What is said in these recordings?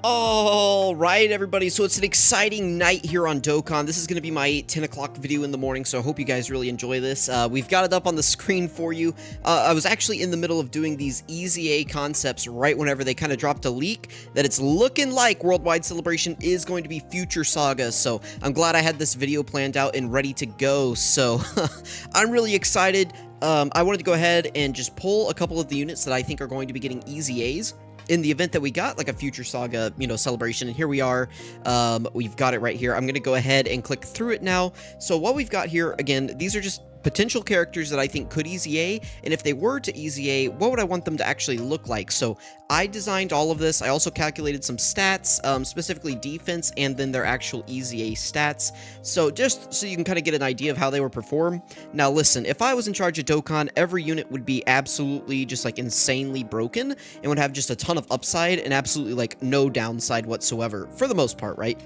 All right, everybody, so it's an exciting night here on Dokkan. This is going to be my 10 o'clock video in the morning, so I hope you guys really enjoy this. We've got it up on the screen for you. I was actually in the middle of doing these EZA concepts right whenever they kind of dropped a leak that it's looking like Worldwide Celebration is going to be Future Saga, so I'm glad I had this video planned out and ready to go. So I'm really excited. I wanted to go ahead and just pull a couple of the units that I think are going to be getting EZAs in the event that we got like a Future Saga, celebration. And here we are. We've got it right here. I'm going to go ahead and click through it now. So what we've got here, again, these are just potential characters that I think could EZA, and if they were to EZA, what would I want them to actually look like? So I designed all of this. I also calculated some stats, specifically defense, and then their actual EZA stats. So just so you can kind of get an idea of how they would perform. Now listen, if I was in charge of Dokkan, every unit would be absolutely just like insanely broken and would have just a ton of upside and absolutely like no downside whatsoever, for the most part, right?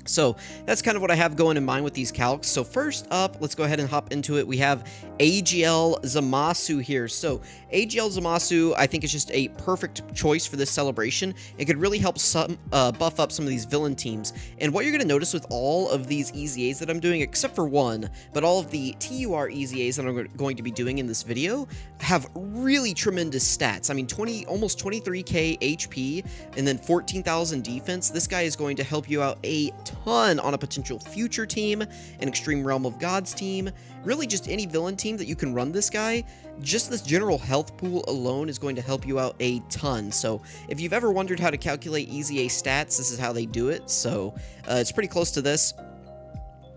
So that's kind of what I have going in mind with these calcs. So first up, let's go ahead and hop into it. We have AGL Zamasu here. So AGL Zamasu, I think, is just a perfect choice for this celebration. It could really help buff up some of these villain teams. And what you're going to notice with all of these EZAs that I'm doing, except for one, but all of the TUR EZAs that I'm going to be doing in this video have really tremendous stats. I mean, almost 23k HP and then 14,000 defense. This guy is going to help you out a ton on a potential future team, an Extreme Realm of Gods team, really just any villain team that you can run this guy. Just this general health pool alone is going to help you out a ton. So if you've ever wondered how to calculate EZA stats, this is how they do it. So it's pretty close to this.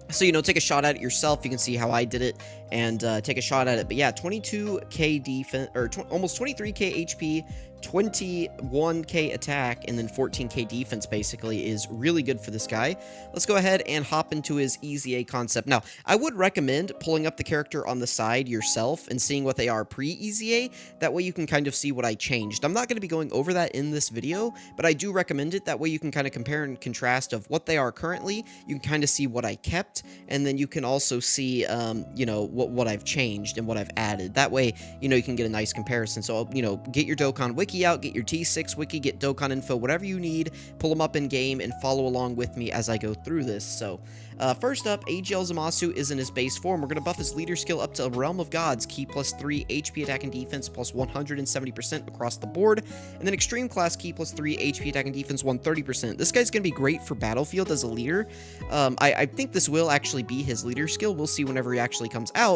So, take a shot at it yourself. You can see how I did it and take a shot at it. But yeah, 22k defense, or almost 23k HP, 21k attack, and then 14k defense basically is really good for this guy. Let's go ahead and hop into his EZA concept. Now, I would recommend pulling up the character on the side yourself and seeing what they are pre-EZA. That way you can kind of see what I changed. I'm not going to be going over that in this video, but I do recommend it. That way you can kind of compare and contrast of what they are currently. You can kind of see what I kept, and then you can also see, what I've changed and what I've added. That way, you can get a nice comparison. So, get your Dokkan Wiki out, get your T6 Wiki, get Dokkan info, whatever you need, pull them up in game, and follow along with me as I go through this. So, first up, AGL Zamasu is in his base form. We're going to buff his leader skill up to Realm of Gods, key +3, HP attack and defense plus 170% across the board, and then Extreme Class key +3, HP attack and defense 130%. This guy's going to be great for Battlefield as a leader. I think this will actually be his leader skill. We'll see whenever he actually comes out.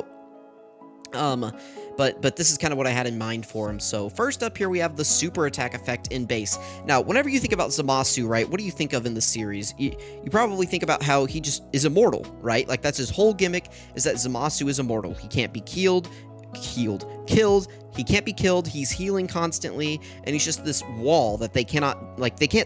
But this is kind of what I had in mind for him. So first up here, we have the super attack effect in base. Now, whenever you think about Zamasu, right, what do you think of in the series? You probably think about how he just is immortal, right? Like, that's his whole gimmick, is that Zamasu is immortal. He can't be killed. He can't be killed. He's healing constantly, and he's just this wall that they can't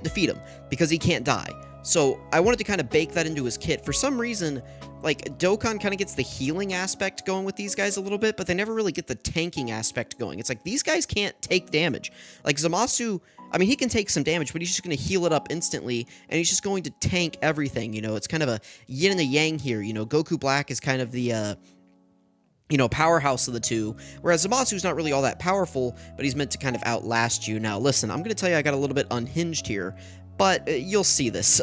defeat him because he can't die. So I wanted to kind of bake that into his kit. For some reason, like, Dokkan kind of gets the healing aspect going with these guys a little bit, but they never really get the tanking aspect going. It's like, these guys can't take damage. Like, Zamasu, I mean, he can take some damage, but he's just going to heal it up instantly, and he's just going to tank everything, It's kind of a yin and a yang here, Goku Black is kind of the, powerhouse of the two, whereas Zamasu's not really all that powerful, but he's meant to kind of outlast you. Now, listen, I'm going to tell you I got a little bit unhinged here, but you'll see this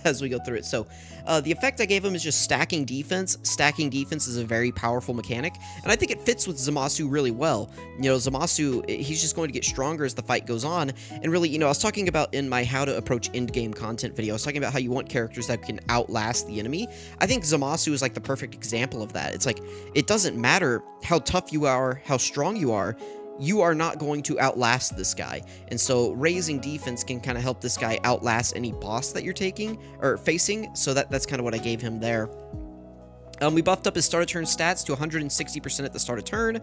as we go through it. So the effect I gave him is just stacking defense. Stacking defense is a very powerful mechanic, and I think it fits with Zamasu really well. Zamasu, he's just going to get stronger as the fight goes on, and really, I was talking about in my how to approach end-game content video, I was talking about how you want characters that can outlast the enemy. I think Zamasu is like the perfect example of that. It's like, it doesn't matter how tough you are, how strong you are not going to outlast this guy. And so raising defense can kind of help this guy outlast any boss that you're facing. So that's kind of what I gave him there. We buffed up his start of turn stats to 160% at the start of turn.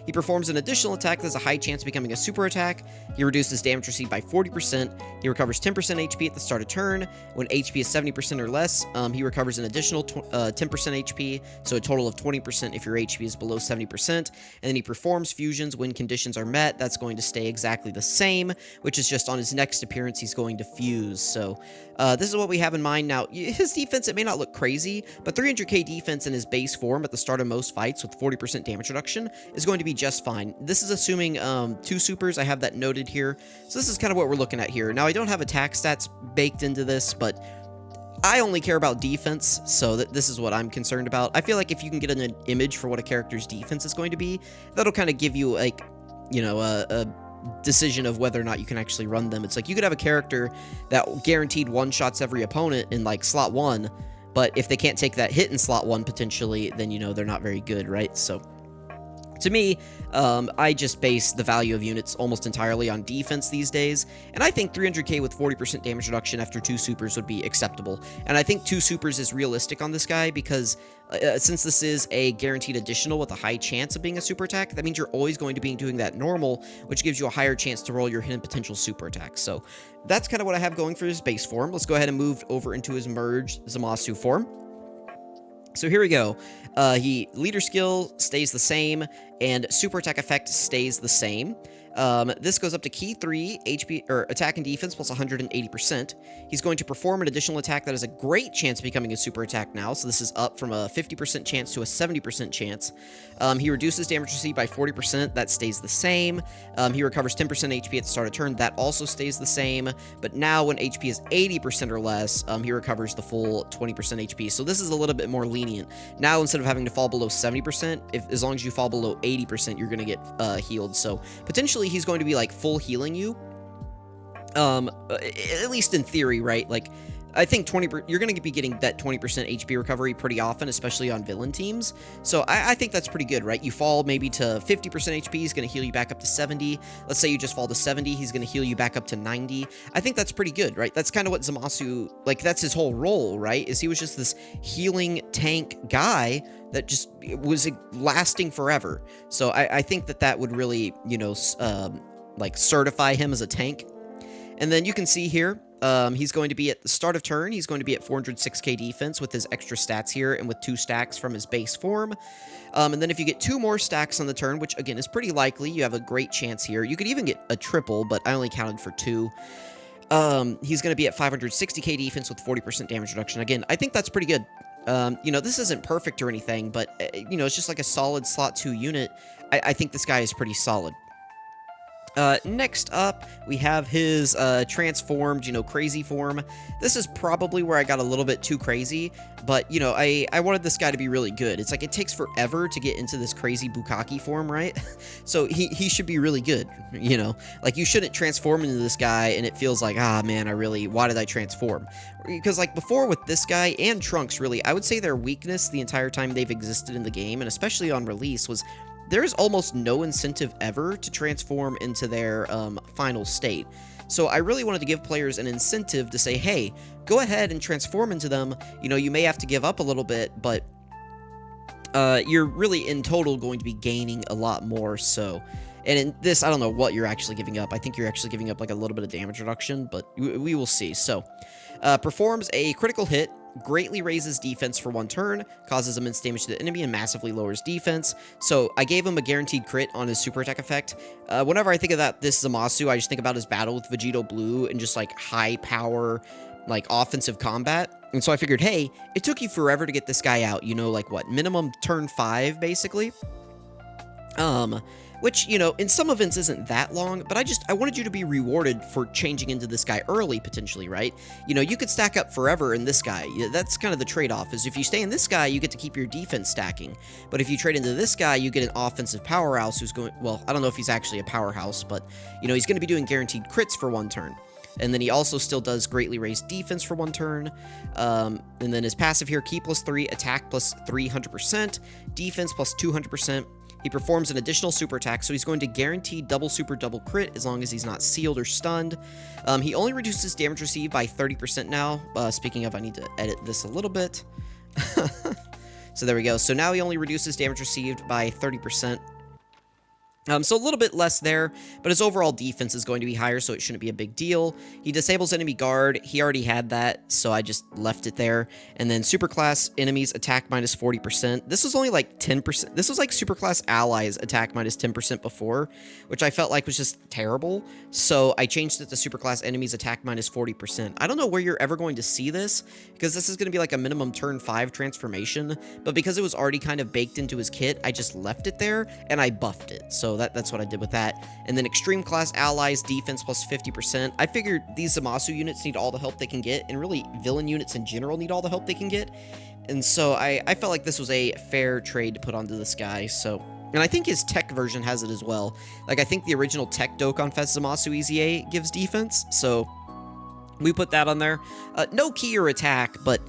He performs an additional attack that has a high chance of becoming a super attack. He reduces damage received by 40%. He recovers 10% HP at the start of turn. When HP is 70% or less, he recovers an additional 10% HP, so a total of 20% if your HP is below 70%. And then he performs fusions when conditions are met. That's going to stay exactly the same, which is just on his next appearance, he's going to fuse. So this is what we have in mind. Now, his defense, it may not look crazy, but 300k defense defense in his base form at the start of most fights with 40% damage reduction is going to be just fine. This is assuming 2 supers. I have that noted here. So this is kind of what we're looking at here. Now, I don't have attack stats baked into this, but I only care about defense, so this is what I'm concerned about. I feel like if you can get an image for what a character's defense is going to be, that'll kind of give you, like, you know, a decision of whether or not you can actually run them. It's like you could have a character that guaranteed one-shots every opponent in, like, slot 1, but if they can't take that hit in slot 1 potentially, then, you know, they're not very good, right? So to me, I just base the value of units almost entirely on defense these days, and I think 300k with 40% damage reduction after 2 supers would be acceptable. And I think 2 supers is realistic on this guy because since this is a guaranteed additional with a high chance of being a super attack, that means you're always going to be doing that normal, which gives you a higher chance to roll your hidden potential super attack. So that's kind of what I have going for his base form. Let's go ahead and move over into his merged Zamasu form. So here we go. Leader skill stays the same, and super attack effect stays the same. This goes up to key 3, HP, or attack and defense plus 180%. He's going to perform an additional attack that has a great chance of becoming a super attack now, so this is up from a 50% chance to a 70% chance. He reduces damage received by 40%, that stays the same. He recovers 10% HP at the start of turn, that also stays the same. But now when HP is 80% or less, he recovers the full 20% HP. So this is a little bit more lenient. Now instead of having to fall below 70%, as long as you fall below 80%, you're going to get healed. So potentially he's going to be like full healing you, at least in theory, right? Like I think you're going to be getting that 20% HP recovery pretty often, especially on villain teams. So I think that's pretty good, right? You fall maybe to 50% HP, he's going to heal you back up to 70. Let's say you just fall to 70, he's going to heal you back up to 90. I think that's pretty good, right? That's kind of what Zamasu, like, that's his whole role, right? Is he was just this healing tank guy that just was lasting forever. So I think that would really, you know, like certify him as a tank. And then you can see here, he's going to be at the start of turn, he's going to be at 406k defense with his extra stats here and with 2 stacks from his base form. And then if you get 2 more stacks on the turn, which again is pretty likely, you have a great chance here. You could even get a triple, but I only counted for 2. He's going to be at 560k defense with 40% damage reduction. Again, I think that's pretty good. You know, this isn't perfect or anything, but, you know, it's just like a solid slot 2 unit. I think this guy is pretty solid. Next up, we have his transformed, you know, crazy form. This is probably where I got a little bit too crazy, but, you know, I wanted this guy to be really good. It's like it takes forever to get into this crazy Bukkake form, right? So he should be really good, you know? Like, you shouldn't transform into this guy and it feels like, ah, man, why did I transform? Because, like, before with this guy and Trunks, really, I would say their weakness the entire time they've existed in the game, and especially on release, was there's almost no incentive ever to transform into their final state. So I really wanted to give players an incentive to say, hey, go ahead and transform into them. You know, you may have to give up a little bit, but you're really in total going to be gaining a lot more. So, and in this, I don't know what you're actually giving up. I think you're actually giving up like a little bit of damage reduction, but we will see. So, performs a critical hit, greatly raises defense for 1 turn, causes immense damage to the enemy, and massively lowers defense. So I gave him a guaranteed crit on his super attack effect. Whenever I think of this Zamasu, I just think about his battle with Vegito Blue and just like high power, like offensive combat. And so I figured, hey, it took you forever to get this guy out, you know, like what, minimum turn 5, basically. Which, you know, in some events isn't that long, but I wanted you to be rewarded for changing into this guy early, potentially, right? You know, you could stack up forever in this guy. That's kind of the trade-off, is if you stay in this guy, you get to keep your defense stacking. But if you trade into this guy, you get an offensive powerhouse who's going, well, I don't know if he's actually a powerhouse, but, you know, he's going to be doing guaranteed crits for 1 turn. And then he also still does greatly raised defense for 1 turn. And then his passive here, key +3, attack +300%, defense +200%. He performs an additional super attack, so he's going to guarantee double super double crit as long as he's not sealed or stunned. He only reduces damage received by 30% now. Speaking of, I need to edit this a little bit. So there we go. So now he only reduces damage received by 30%. So a little bit less there, but his overall defense is going to be higher, so it shouldn't be a big deal. He disables enemy guard. He already had that, so I just left it there. And then superclass enemies attack minus 40%. This was only like 10%. This was like superclass allies attack minus 10% before, which I felt like was just terrible. So I changed it to superclass enemies attack minus 40%. I don't know where you're ever going to see this, because this is going to be like a minimum turn 5 transformation, but because it was already kind of baked into his kit, I just left it there, and I buffed it. So that's what I did with that. And then extreme class allies defense plus 50%. I figured these Zamasu units need all the help they can get, and really villain units in general need all the help they can get. And so I felt like this was a fair trade to put onto this guy. So, and I think his tech version has it as well. Like, I think the original tech Dokkan Fest Zamasu EZA gives defense, so we put that on there. No key or attack, but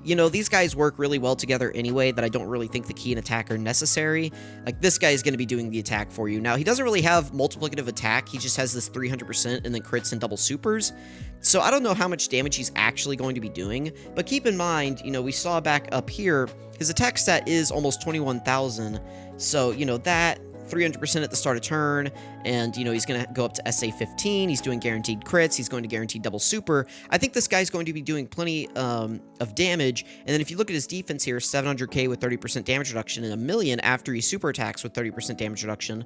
you know, these guys work really well together anyway, that I don't really think the key and attack are necessary. Like, this guy is going to be doing the attack for you. Now, he doesn't really have multiplicative attack. He just has this 300% and then crits and double supers. So I don't know how much damage he's actually going to be doing. But keep in mind, you know, we saw back up here, his attack stat is almost 21,000. So, you know, that 300% at the start of turn, and, you know, he's going to go up to SA 15, he's doing guaranteed crits, he's going to guaranteed double super. I think this guy's going to be doing plenty of damage, and then if you look at his defense here, 700k with 30% damage reduction, and 1 million after he super attacks with 30% damage reduction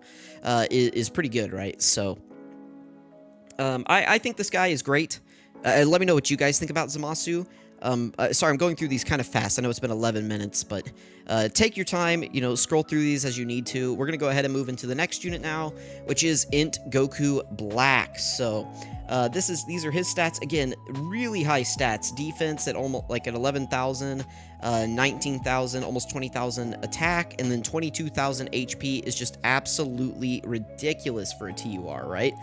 is pretty good, right? So, I think this guy is great. Let me know what you guys think about Zamasu. Sorry, I'm going through these kind of fast. I know it's been 11 minutes, but take your time, you know, scroll through these as you need to. We're going to go ahead and move into the next unit now, which is Int Goku Black. So, these are his stats. Again, really high stats. Defense at almost like at 11,000, 19,000, almost 20,000 attack, and then 22,000 HP is just absolutely ridiculous for a TUR, right?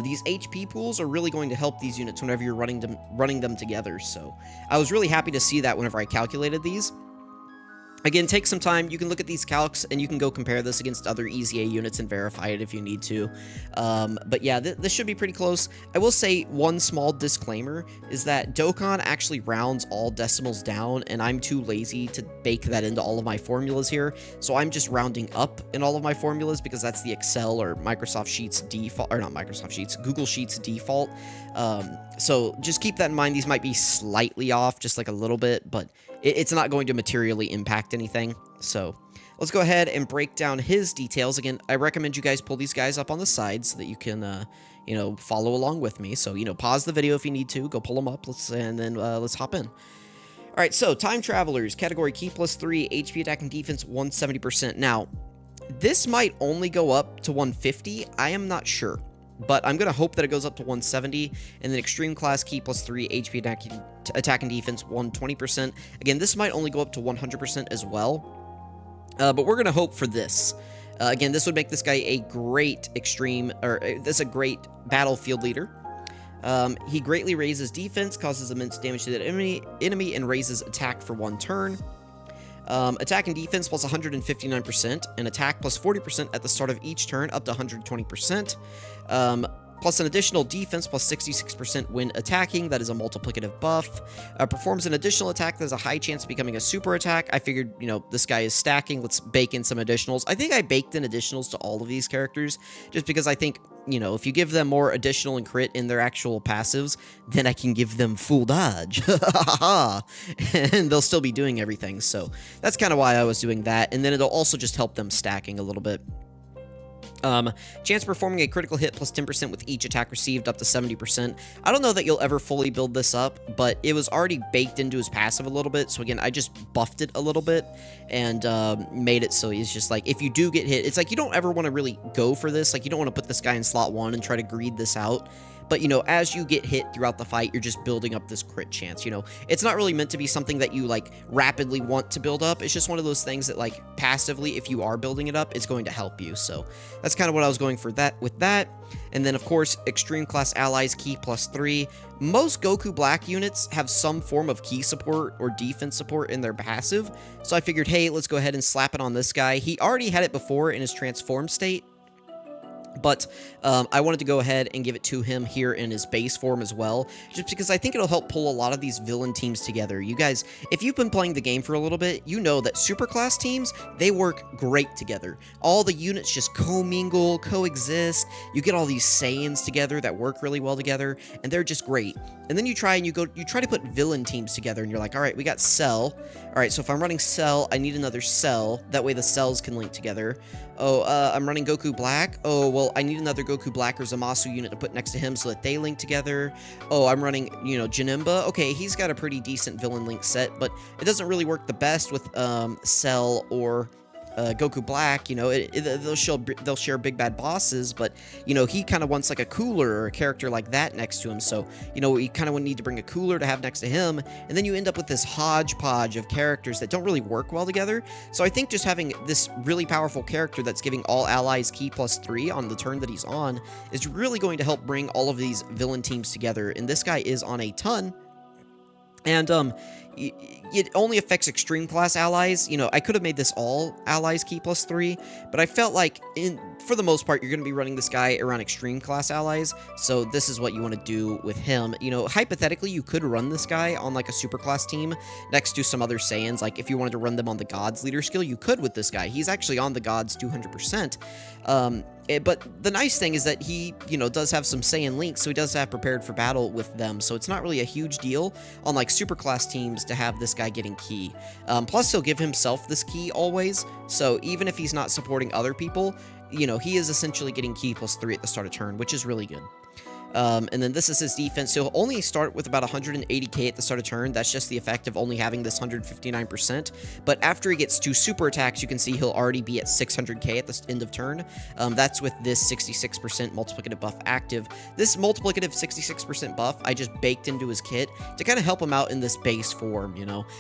These HP pools are really going to help these units whenever you're running them together. So I was really happy to see that whenever I calculated these. Again, take some time. You can look at these calcs, and you can go compare this against other EZA units and verify it if you need to. But yeah, this should be pretty close. I will say one small disclaimer is that Dokkan actually rounds all decimals down, and I'm too lazy to bake that into all of my formulas here. So I'm just rounding up in all of my formulas because that's the Excel or Microsoft Sheets default, or not Microsoft Sheets, Google Sheets default. So just keep that in mind. These might be slightly off, just like a little bit, but it's not going to materially impact anything. So let's go ahead and break down his details. Again, I recommend you guys pull these guys up on the side so that you can, you know, follow along with me. So, you know, pause the video if you need to, go pull them up, and then let's hop in. All right, so Time Travelers, category Key plus 3, HP attack and defense 170%. Now, this might only go up to 150. I am not sure, but I'm going to hope that it goes up to 170, and then Extreme Class Key plus 3, HP attack and defense 120%. Again, this might only go up to 100% as well, but we're going to hope for this. Again, this would make this guy a great this a great battlefield leader. He greatly raises defense, causes immense damage to the enemy, and raises attack for 1 turn. Attack and defense plus 159%, and attack plus 40% at the start of each turn, up to 120%. Plus an additional defense plus 66% when attacking. That is a multiplicative buff. Performs an additional attack that has a high chance of becoming a super attack. I figured, you know, this guy is stacking. Let's bake in some additionals. I think I baked in additionals to all of these characters just because I think, you know, if you give them more additional and crit in their actual passives, then I can give them full dodge. And they'll still be doing everything. So that's kind of why I was doing that. And then it'll also just help them stacking a little bit. Chance performing a critical hit plus 10% with each attack received up to 70%. I don't know that you'll ever fully build this up, but it was already baked into his passive a little bit. So again, I just buffed it a little bit and made it so he's just like, if you do get hit, it's like you don't ever want to really go for this. Like, you don't want to put this guy in slot 1 and try to greed this out. But, you know, as you get hit throughout the fight, you're just building up this crit chance, you know. It's not really meant to be something that you, like, rapidly want to build up. It's just one of those things that, like, passively, if you are building it up, it's going to help you. So that's kind of what I was going for with that. And then, of course, Extreme Class Allies, Key plus 3. Most Goku Black units have some form of key support or defense support in their passive. So I figured, hey, let's go ahead and slap it on this guy. He already had it before in his transformed state, But I wanted to go ahead and give it to him here in his base form as well, just because I think it'll help pull a lot of these villain teams together. You guys, if you've been playing the game for a little bit, you know that superclass teams, they work great together. All the units just commingle, coexist. You get all these Saiyans together that work really well together, and they're just great. And then you try to put villain teams together, and you're like, all right, we got Cell. All right, so if I'm running Cell, I need another Cell. That way the cells can link together. Oh, I'm running Goku Black. Oh, well, I need another Goku Black or Zamasu unit to put next to him so that they link together. Oh, I'm running, Janemba. Okay, he's got a pretty decent villain link set, but it doesn't really work the best with Cell or Goku Black. They'll share big bad bosses, but he kind of wants like a cooler or a character like that next to him. So we kind of would need to bring a cooler to have next to him, and then you end up with this hodgepodge of characters that don't really work well together. So I think just having this really powerful character that's giving all allies ki +3 on the turn that he's on is really going to help bring all of these villain teams together. And this guy is on a ton. And it only affects extreme class allies. I could have made this all allies ki +3, but I felt like for the most part, you're going to be running this guy around extreme class allies. So this is what you want to do with him. Hypothetically, you could run this guy on like a super class team next to some other Saiyans. Like if you wanted to run them on the Gods leader skill, you could with this guy. He's actually on the Gods 200%. But the nice thing is that he, does have some Saiyan links, so he does have prepared for battle with them. So it's not really a huge deal on like super class teams to have this guy getting ki. Plus, he'll give himself this ki always. So even if he's not supporting other people, he is essentially getting ki +3 at the start of turn, which is really good. And then this is his defense. So he'll only start with about 180k at the start of turn. That's just the effect of only having this 159%. But after he gets 2 super attacks, you can see he'll already be at 600k at the end of turn. That's with this 66% multiplicative buff active. This multiplicative 66% buff, I just baked into his kit to kind of help him out in this base form,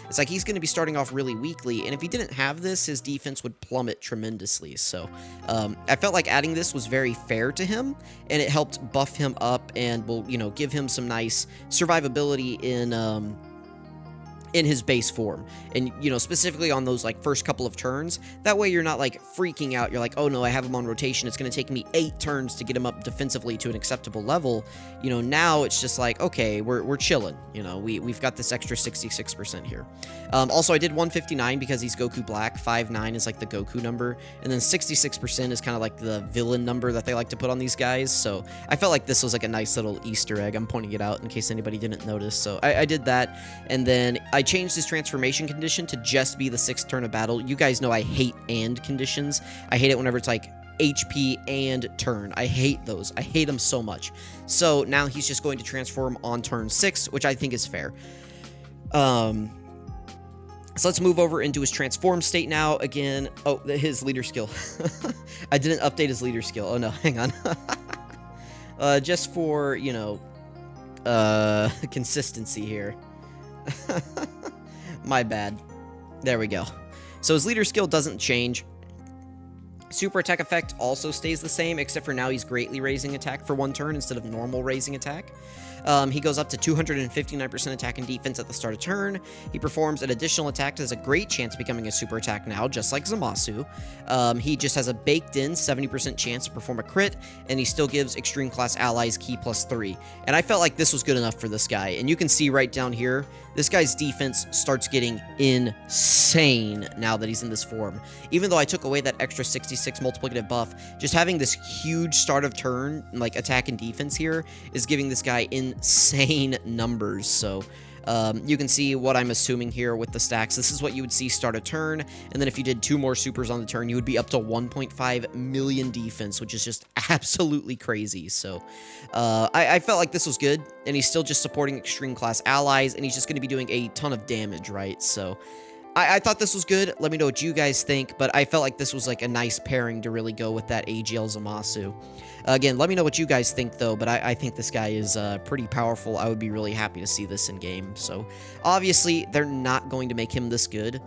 It's like he's going to be starting off really weakly, and if he didn't have this, his defense would plummet tremendously. So I felt like adding this was very fair to him, and it helped buff him up and will, give him some nice survivability in his base form, and specifically on those like first couple of turns. That way you're not like freaking out. You're like, oh no, I have him on rotation, it's going to take me 8 turns to get him up defensively to an acceptable level. Now it's just like, okay, we're chilling. We've got this extra 66% here. Also, I did 159 because he's Goku Black. 59 is like the Goku number, and then 66% is kind of like the villain number that they like to put on these guys. So I felt like this was like a nice little Easter egg. I'm pointing it out in case anybody didn't notice. So I did that, and then I changed his transformation condition to just be the 6th turn of battle. You guys know I hate and conditions. I hate it whenever it's like HP and turn. I hate those. I hate them so much. So now he's just going to transform on turn 6, which I think is fair. So let's move over into his transform state now. Again, his leader skill. I didn't update his leader skill. Oh no, hang on. Just for, consistency here. My bad. There we go. So his leader skill doesn't change. Super attack effect also stays the same, except for now he's greatly raising attack for 1 turn instead of normal raising attack. He goes up to 259% attack and defense at the start of turn. He performs an additional attack that has a great chance of becoming a super attack now, just like Zamasu. He just has a baked-in 70% chance to perform a crit, and he still gives extreme class allies ki +3. And I felt like this was good enough for this guy. And you can see right down here, this guy's defense starts getting insane now that he's in this form. Even though I took away that extra 66 multiplicative buff, just having this huge start of turn, like attack and defense here, is giving this guy insane numbers. So you can see what I'm assuming here with the stacks. This is what you would see start a turn, and then if you did 2 more supers on the turn, you would be up to 1.5 million defense, which is just absolutely crazy. So I felt like this was good, and he's still just supporting extreme class allies, and he's just going to be doing a ton of damage, right? So I thought this was good. Let me know what you guys think, but I felt like this was like a nice pairing to really go with that AGL Zamasu. Again, let me know what you guys think, though, but I think this guy is pretty powerful. I would be really happy to see this in game. So, obviously, they're not going to make him this good,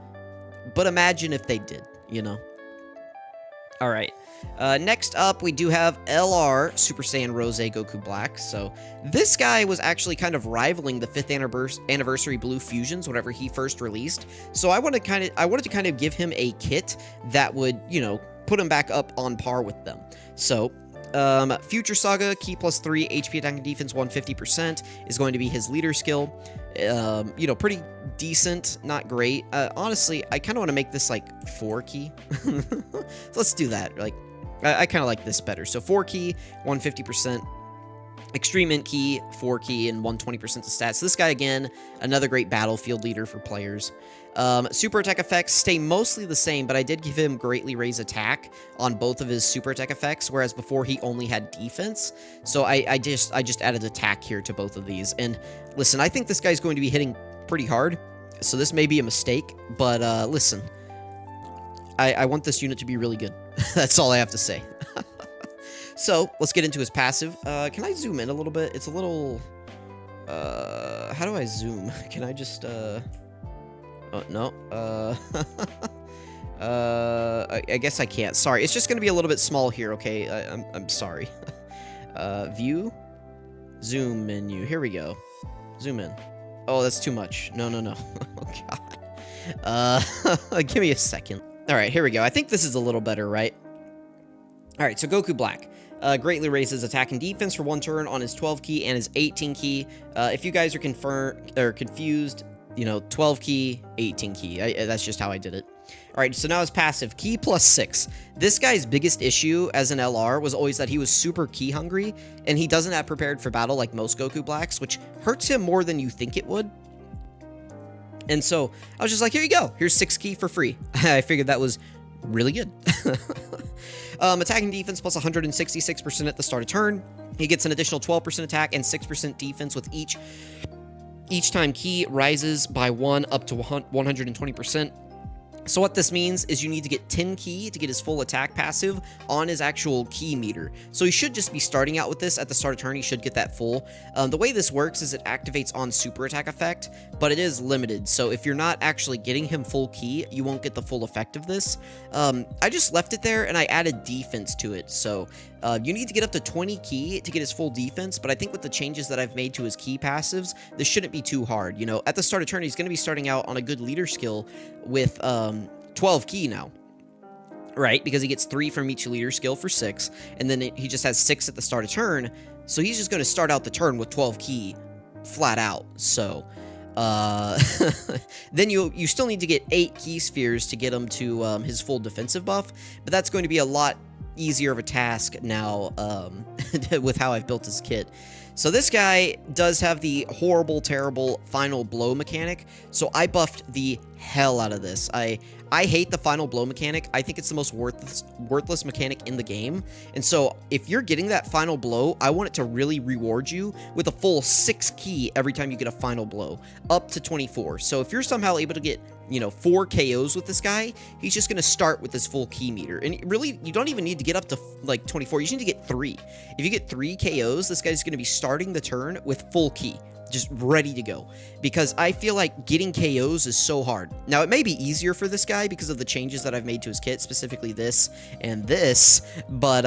but imagine if they did, Alright, next up, we do have LR Super Saiyan Rose Goku Black. So, this guy was actually kind of rivaling the 5th anniversary Blue Fusions whenever he first released. So, I wanted to kind of give him a kit that would, put him back up on par with them. So, Future Saga, Key +3, HP attack and defense 150% is going to be his leader skill. You know, pretty decent, not great. Honestly, I kind of want to make this like 4 key. So let's do that. Like, I kind of like this better. So 4 key, 150%. Extreme Int key, 4 key, and 120% to stats. So this guy, again, another great battlefield leader for players. Super attack effects stay mostly the same, but I did give him greatly raise attack on both of his super attack effects, whereas before he only had defense. So I just added attack here to both of these. And listen, I think this guy's going to be hitting pretty hard, so this may be a mistake, but listen, I want this unit to be really good. That's all I have to say. So, let's get into his passive. Can I zoom in a little bit? It's a little... how do I zoom? Can I just, oh, no. I guess I can't. Sorry, it's just gonna be a little bit small here, okay? I'm sorry. View. Zoom menu. Here we go. Zoom in. Oh, that's too much. No. Oh, God. Give me a second. Alright, here we go. I think this is a little better, right? Alright, so Goku Black. Greatly raises attack and defense for 1 turn on his 12 key and his 18 key. If you guys are confused, you know, 12 key, 18 key. That's just how I did it. Alright, so now his passive, Key +6. This guy's biggest issue as an LR was always that he was super key hungry, and he doesn't have prepared for battle like most Goku Blacks, which hurts him more than you think it would. And so, I was just like, here you go. Here's 6 key for free. I figured that was really good. Attack and defense plus 166% at the start of turn. He gets an additional 12% attack and 6% defense with each time key rises by 1 up to 120%. So what this means is you need to get 10 key to get his full attack passive on his actual key meter. So he should just be starting out with this at the start of turn. He should get that full. The way this works is it activates on super attack effect, but it is limited. So if you're not actually getting him full key, you won't get the full effect of this. I just left it there and I added defense to it. So you need to get up to 20 key to get his full defense, but I think with the changes that I've made to his key passives, this shouldn't be too hard. You know, at the start of turn, he's going to be starting out on a good leader skill with 12 key now, right? Because he gets 3 from each leader skill for 6, and then he just has 6 at the start of turn, so he's just going to start out the turn with 12 key flat out. So then you still need to get 8 key spheres to get him to his full defensive buff, but that's going to be a lot easier of a task now with how I've built his kit. So this guy does have the horrible, terrible final blow mechanic, so I buffed the hell out of this. I hate the final blow mechanic. I think it's the most worthless mechanic in the game, and so if you're getting that final blow, I want it to really reward you with a full 6 key every time you get a final blow, up to 24. So if you're somehow able to get, you know, 4 KOs with this guy, he's just going to start with this full key meter. And really, you don't even need to get up to, like, 24. You just need to get 3. If you get 3 KOs, this guy's going to be starting the turn with full key, just ready to go. Because I feel like getting KOs is so hard. Now, it may be easier for this guy because of the changes that I've made to his kit, specifically this and this, but,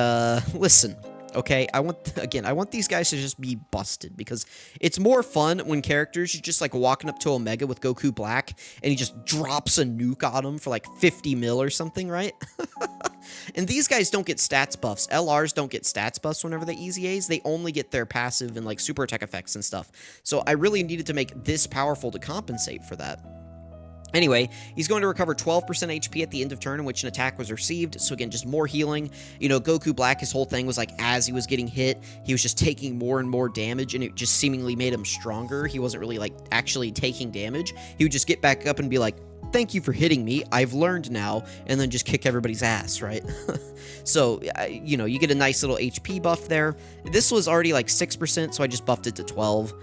listen. Okay, I want these guys to just be busted, because it's more fun when characters, you're just like walking up to Omega with Goku Black, and he just drops a nuke on him for like 50 mil or something, right? And these guys don't get stats buffs. LRs don't get stats buffs whenever they EZAs. They only get their passive and like super attack effects and stuff. So I really needed to make this powerful to compensate for that. Anyway, he's going to recover 12% HP at the end of turn in which an attack was received, so again, just more healing. You know, Goku Black, his whole thing was like, as he was getting hit, he was just taking more and more damage, and it just seemingly made him stronger. He wasn't really, like, actually taking damage. He would just get back up and be like, thank you for hitting me, I've learned now, and then just kick everybody's ass, right? So, you know, you get a nice little HP buff there. This was already like 6%, so I just buffed it to 12.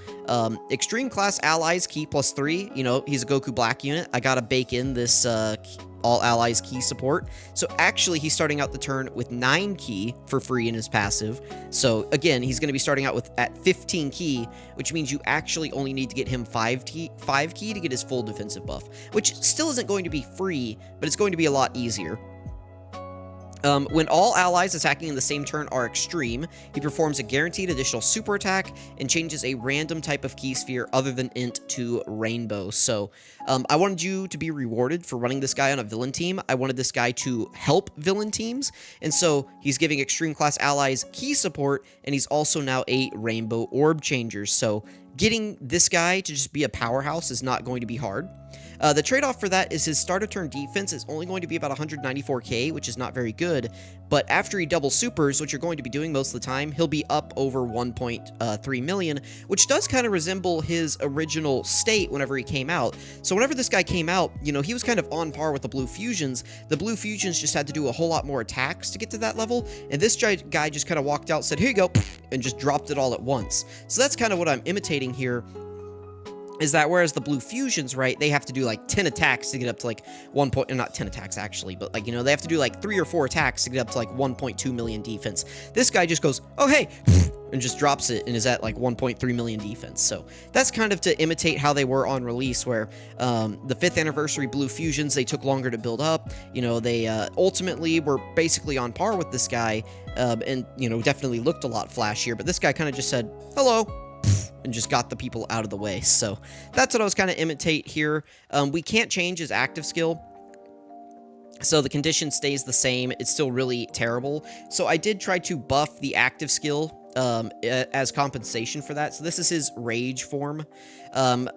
Extreme class allies key +3. You know, he's a Goku Black unit. I gotta bake in this all allies key support. So actually, he's starting out the turn with 9 key for free in his passive. So again, he's going to be starting out at 15 key, which means you actually only need to get him 5 key to get his full defensive buff, which still isn't going to be free, but it's going to be a lot easier. When all allies attacking in the same turn are extreme, he performs a guaranteed additional super attack and changes a random type of key sphere other than int to rainbow. So I wanted you to be rewarded for running this guy on a villain team. I wanted this guy to help villain teams, and so he's giving extreme class allies key support, and he's also now a rainbow orb changer. So getting this guy to just be a powerhouse is not going to be hard. The trade-off for that is his start of turn defense is only going to be about 194k, which is not very good, but after he double supers, which you're going to be doing most of the time, he'll be up over 1.3 million, which does kind of resemble his original state whenever he came out. So whenever this guy came out, you know, he was kind of on par with the Blue Fusions. The Blue Fusions just had to do a whole lot more attacks to get to that level, and this guy just kind of walked out, said, here you go, and just dropped it all at once. So that's kind of what I'm imitating here. Is that whereas the Blue Fusions, right, they have to do like 10 attacks to get up to like not 10 attacks actually, but like, you know, they have to do like 3 or 4 attacks to get up to like 1.2 million defense. This guy just goes, oh, hey, and just drops it and is at like 1.3 million defense. So that's kind of to imitate how they were on release, where the 5th anniversary Blue Fusions, they took longer to build up. You know, they ultimately were basically on par with this guy, and, you know, definitely looked a lot flashier, but this guy kind of just said, hello, and just got the people out of the way. So that's what I was kind of imitate here. We can't change his active skill, so the condition stays the same. It's still really terrible. So I did try to buff the active skill as compensation for that. So this is his rage form.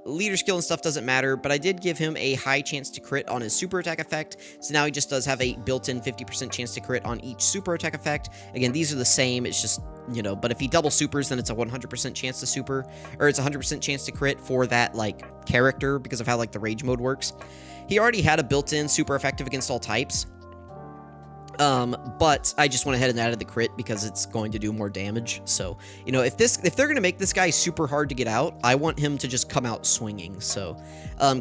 Leader skill and stuff doesn't matter, but I did give him a high chance to crit on his super attack effect. So now he just does have a built-in 50% chance to crit on each super attack effect. Again, these are the same. It's just, you know, but if he double supers, then it's a 100% chance to super, or it's a 100% chance to crit for that, like, character because of how, like, the rage mode works. He already had a built-in super effective against all types. But I just went ahead and added the crit because it's going to do more damage. So, you know, if they're going to make this guy super hard to get out, I want him to just come out swinging. So,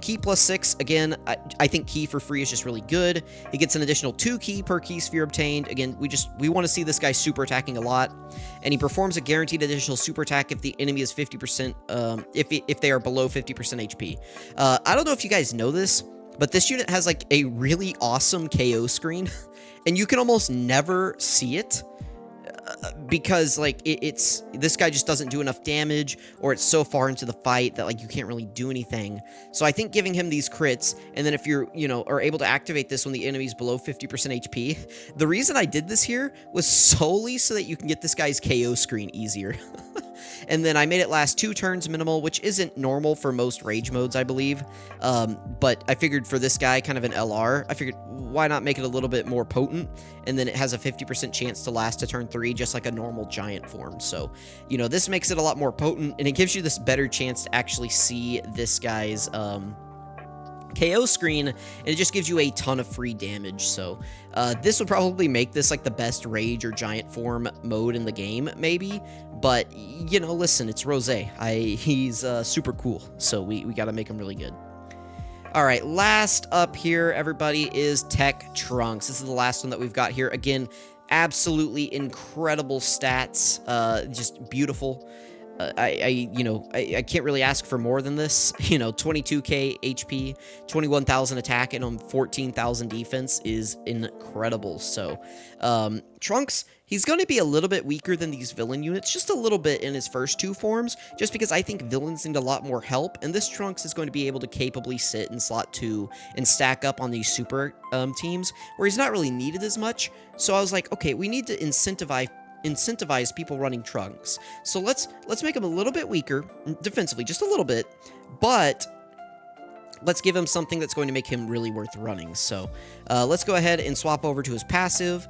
key +6, again, I think key for free is just really good. He gets an additional 2 key per key sphere obtained. Again, we want to see this guy super attacking a lot, and he performs a guaranteed additional super attack if the enemy is 50%, if they are below 50% HP. I don't know if you guys know this, but this unit has like a really awesome KO screen. And you can almost never see it because, like, this guy just doesn't do enough damage, or it's so far into the fight that, like, you can't really do anything. So I think giving him these crits, and then if you're, you know, are able to activate this when the enemy's below 50% HP, the reason I did this here was solely so that you can get this guy's KO screen easier. And then I made it last 2 turns minimal, which isn't normal for most rage modes, I believe. But I figured for this guy, kind of an LR, I figured why not make it a little bit more potent? And then it has a 50% chance to last to turn 3, just like a normal giant form. So, you know, this makes it a lot more potent, and it gives you this better chance to actually see this guy's KO screen, and it just gives you a ton of free damage. So this would probably make this like the best rage or giant form mode in the game, maybe. But, you know, listen, it's Rose. He's super cool, so we got to make him really good. All right, last up here, everybody, is Tech Trunks. This is the last one that we've got here. Again, absolutely incredible stats, just beautiful. I can't really ask for more than this. You know, 22k HP, 21,000 attack, and 14,000 defense is incredible. So, Trunks, he's going to be a little bit weaker than these villain units, just a little bit in his first 2 forms, just because I think villains need a lot more help, and this Trunks is going to be able to capably sit in slot 2 and stack up on these super teams, where he's not really needed as much. So I was like, okay, we need to incentivize people running Trunks. So let's make him a little bit weaker defensively, just a little bit, but let's give him something that's going to make him really worth running. So let's go ahead and swap over to his passive.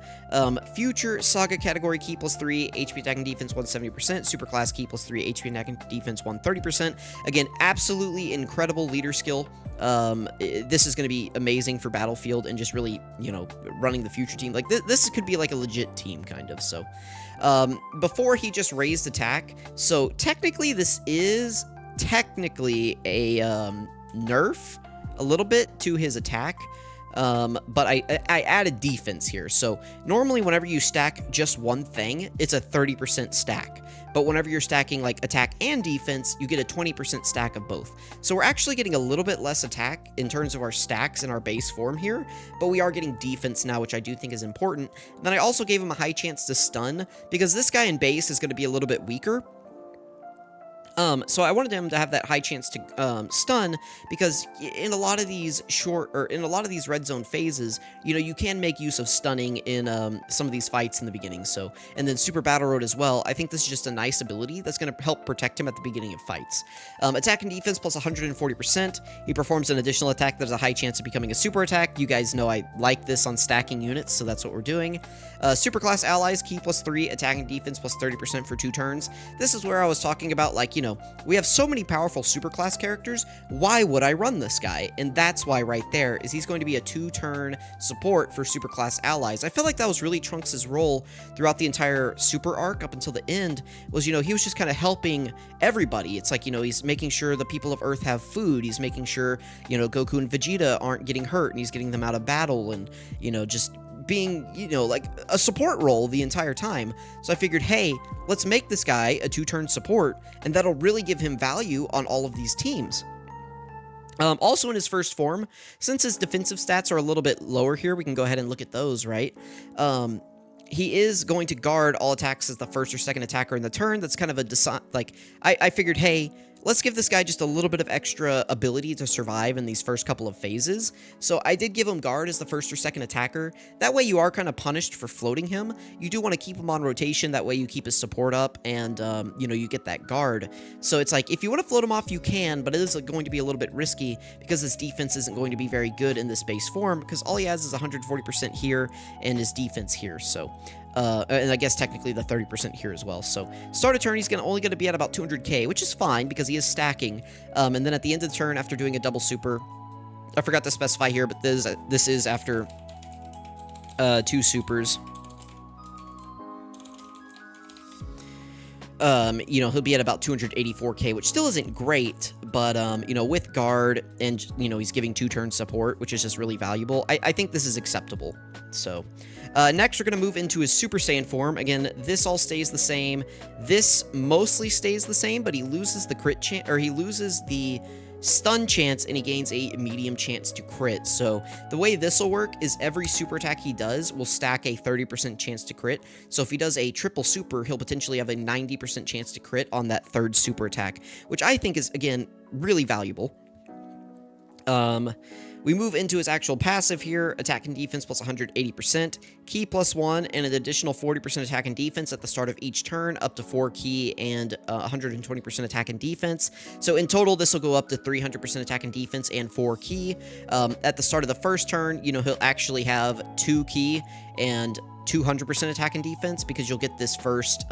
Future Saga category key +3, HP attack and defense 170%, super class key +3, HP attack and defense 130%. Again, absolutely incredible leader skill. This is going to be amazing for Battlefield and just really, you know, running the future team. Like, this could be like a legit team, kind of. So, before he just raised attack, so technically this is technically a nerf a little bit to his attack, but I added defense here. So normally whenever you stack just one thing, it's a 30% stack, but whenever you're stacking like attack and defense, you get a 20% stack of both. So we're actually getting a little bit less attack in terms of our stacks in our base form here, but we are getting defense now, which I do think is important. And then I also gave him a high chance to stun, because this guy in base is going to be a little bit weaker. So I wanted him to have that high chance to stun, because in a lot of these red zone phases, you know, you can make use of stunning in some of these fights in the beginning. So, and then Super Battle Road as well. I think this is just a nice ability that's going to help protect him at the beginning of fights. Attack and defense plus 140%. He performs an additional attack that has a high chance of becoming a super attack. You guys know I like this on stacking units, so that's what we're doing. Super class allies, key plus 3, attack and defense plus 30% for 2 turns. This is where I was talking about, like, you know, we have so many powerful superclass characters, why would I run this guy? And that's why right there is he's going to be a 2-turn support for superclass allies. I feel like that was really Trunks' role throughout the entire super arc up until the end, was, you know, he was just kind of helping everybody. It's like, you know, he's making sure the people of Earth have food, he's making sure, you know, Goku and Vegeta aren't getting hurt, and he's getting them out of battle, and, you know, just being, you know, like a support role the entire time. So I figured, hey, let's make this guy a 2-turn support, and that'll really give him value on all of these teams. Also in his first form, since his defensive stats are a little bit lower here, we can go ahead and look at those, right? He is going to guard all attacks as the first or second attacker in the turn. That's kind of a like, I figured, hey, let's give this guy just a little bit of extra ability to survive in these first couple of phases. So I did give him guard as the first or second attacker. That way you are kind of punished for floating him. You do want to keep him on rotation. That way you keep his support up, and, you know, you get that guard. So it's like, if you want to float him off, you can, but it is going to be a little bit risky because his defense isn't going to be very good in this base form, because all he has is 140% here and his defense here. So and I guess technically the 30% here as well. So start a turn, he's only going to be at about 200k, which is fine because he is stacking. And then at the end of the turn, after doing a double super, I forgot to specify here, but this is after 2 supers. You know, he'll be at about 284k, which still isn't great, but, you know, with guard and, you know, he's giving 2-turn support, which is just really valuable. I think this is acceptable. So, next we're going to move into his Super Saiyan form. Again, this all stays the same. This mostly stays the same, but he loses the crit chance, or he loses the stun chance, and he gains a medium chance to crit. So the way this will work is every super attack he does will stack a 30% chance to crit. So if he does a triple super, he'll potentially have a 90% chance to crit on that 3rd super attack, which I think is, again, really valuable. We move into his actual passive here, attack and defense plus 180%, key plus 1, and an additional 40% attack and defense at the start of each turn, up to 4 key and 120% attack and defense. So in total, this will go up to 300% attack and defense and 4 key. At the start of the first turn, you know, he'll actually have 2 key and 200% attack and defense, because you'll get this first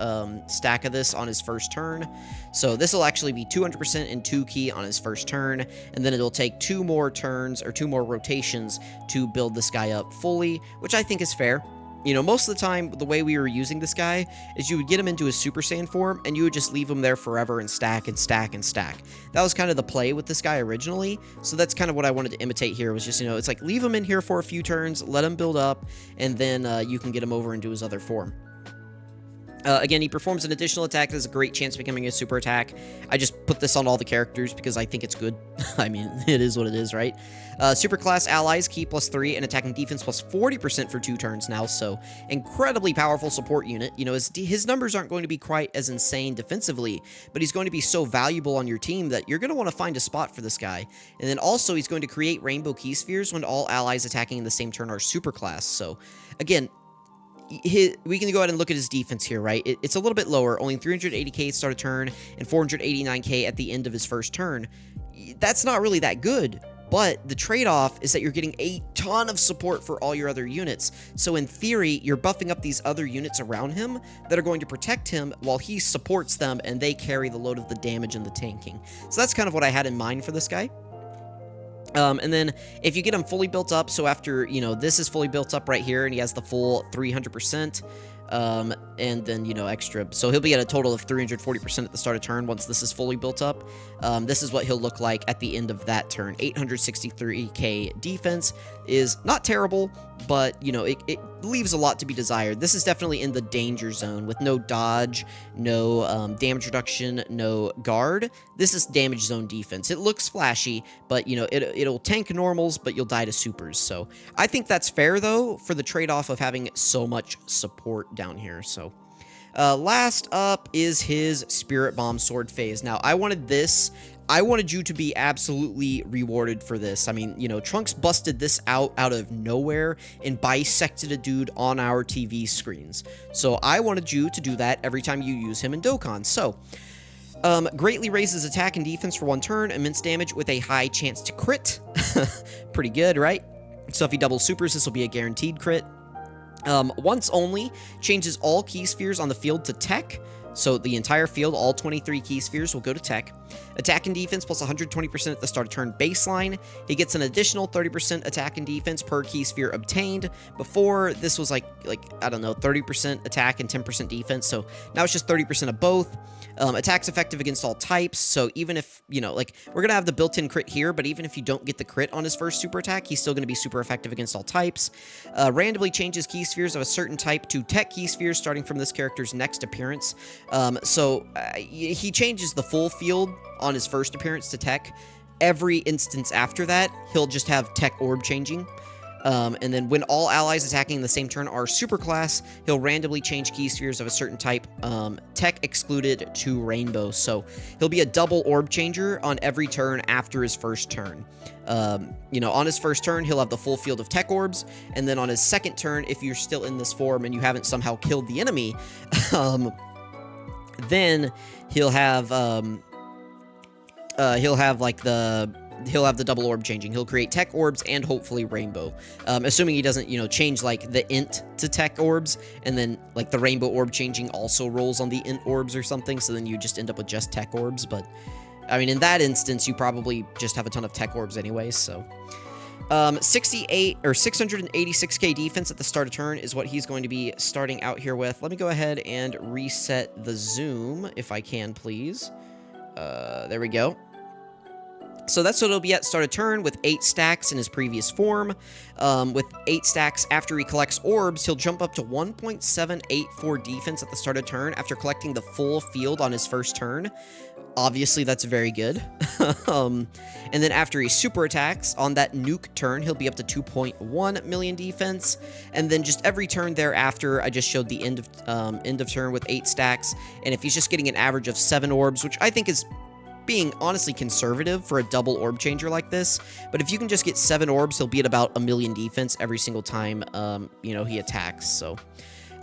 stack of this on his first turn. So this will actually be 200% and 2 key on his first turn, and then it'll take 2 more turns or 2 more rotations to build this guy up fully, which I think is fair. You know, most of the time, the way we were using this guy is you would get him into his Super Saiyan form, and you would just leave him there forever and stack and stack and stack. That was kind of the play with this guy originally, so that's kind of what I wanted to imitate here, was just, you know, it's like, leave him in here for a few turns, let him build up, and then you can get him over into his other form. Again, he performs an additional attack that has a great chance of becoming a super attack. I just put this on all the characters because I think it's good. I mean, it is what it is, right? Super class allies, key plus 3, and attacking defense plus 40% for 2 turns now, so incredibly powerful support unit. You know, his numbers aren't going to be quite as insane defensively, but he's going to be so valuable on your team that you're going to want to find a spot for this guy. And then also, he's going to create rainbow key spheres when all allies attacking in the same turn are super class. So, again, we can go ahead and look at his defense here, right? It's a little bit lower, only 380k at start of turn and 489k at the end of his first turn. That's not really that good, but the trade-off is that you're getting a ton of support for all your other units. So in theory, you're buffing up these other units around him that are going to protect him while he supports them, and they carry the load of the damage and the tanking. So that's kind of what I had in mind for this guy. And then if you get him fully built up, so after, you know, this is fully built up right here, and he has the full 300%, and then, you know, extra. So he'll be at a total of 340% at the start of turn once this is fully built up. This is what he'll look like at the end of that turn. 863k defense is not terrible, but, you know, it leaves a lot to be desired. This is definitely in the danger zone with no dodge, no damage reduction, no guard. This is damage zone defense. It looks flashy, but, you know, it'll tank normals, but you'll die to supers. So I think that's fair, though, for the trade-off of having so much support down here. So last up is his Spirit Bomb Sword phase. Now, I wanted you to be absolutely rewarded for this. I mean, you know, Trunks busted this out of nowhere and bisected a dude on our TV screens. So I wanted you to do that every time you use him in Dokkan. So, greatly raises attack and defense for 1 turn, immense damage with a high chance to crit. Pretty good, right? So if he doubles supers, this will be a guaranteed crit. Once only, changes all key spheres on the field to tech. So the entire field, all 23 key spheres will go to tech. Attack and defense plus 120% at the start of turn baseline. He gets an additional 30% attack and defense per key sphere obtained. Before, this was like I don't know, 30% attack and 10% defense. So now it's just 30% of both. Attack's effective against all types. So even if, you know, like, we're going to have the built-in crit here, but even if you don't get the crit on his first super attack, he's still going to be super effective against all types. Randomly changes key spheres of a certain type to tech key spheres starting from this character's next appearance. He changes the full field on his first appearance to tech. Every instance after that, he'll just have tech orb changing. And then when all allies attacking in the same turn are superclass, he'll randomly change key spheres of a certain type, tech excluded, to rainbow. So he'll be a double orb changer on every turn after his first turn. You know, on his first turn, he'll have the full field of tech orbs, and then on his second turn, if you're still in this form and you haven't somehow killed the enemy, then he'll have the double orb changing. He'll create tech orbs and hopefully rainbow. Assuming he doesn't, you know, change like the int to tech orbs, and then like the rainbow orb changing also rolls on the int orbs or something, so then you just end up with just tech orbs. But I mean, in that instance, you probably just have a ton of tech orbs anyways, so 68 or 686k defense at the start of turn is what he's going to be starting out here with. Let me go ahead and reset the zoom if I can, please. There we go. So that's what it'll be at start of turn with 8 stacks in his previous form. With 8 stacks after he collects orbs, he'll jump up to 1.784 defense at the start of turn after collecting the full field on his first turn. Obviously, that's very good. And then after he super attacks, on that nuke turn, he'll be up to 2.1 million defense. And then just every turn thereafter, I just showed the end of turn with 8 stacks. And if he's just getting an average of 7 orbs, which I think is being honestly conservative for a double orb changer like this, but if you can just get 7 orbs, he'll be at about 1 million defense every single time, you know, he attacks. So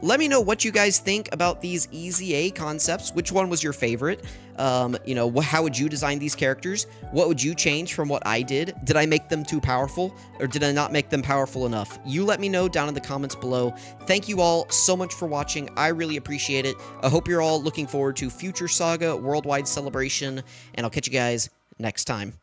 let me know what you guys think about these EZA concepts. Which one was your favorite? You know, how would you design these characters? What would you change from what I did? Did I make them too powerful, or did I not make them powerful enough? You let me know down in the comments below. Thank you all so much for watching. I really appreciate it. I hope you're all looking forward to future Saga Worldwide Celebration, and I'll catch you guys next time.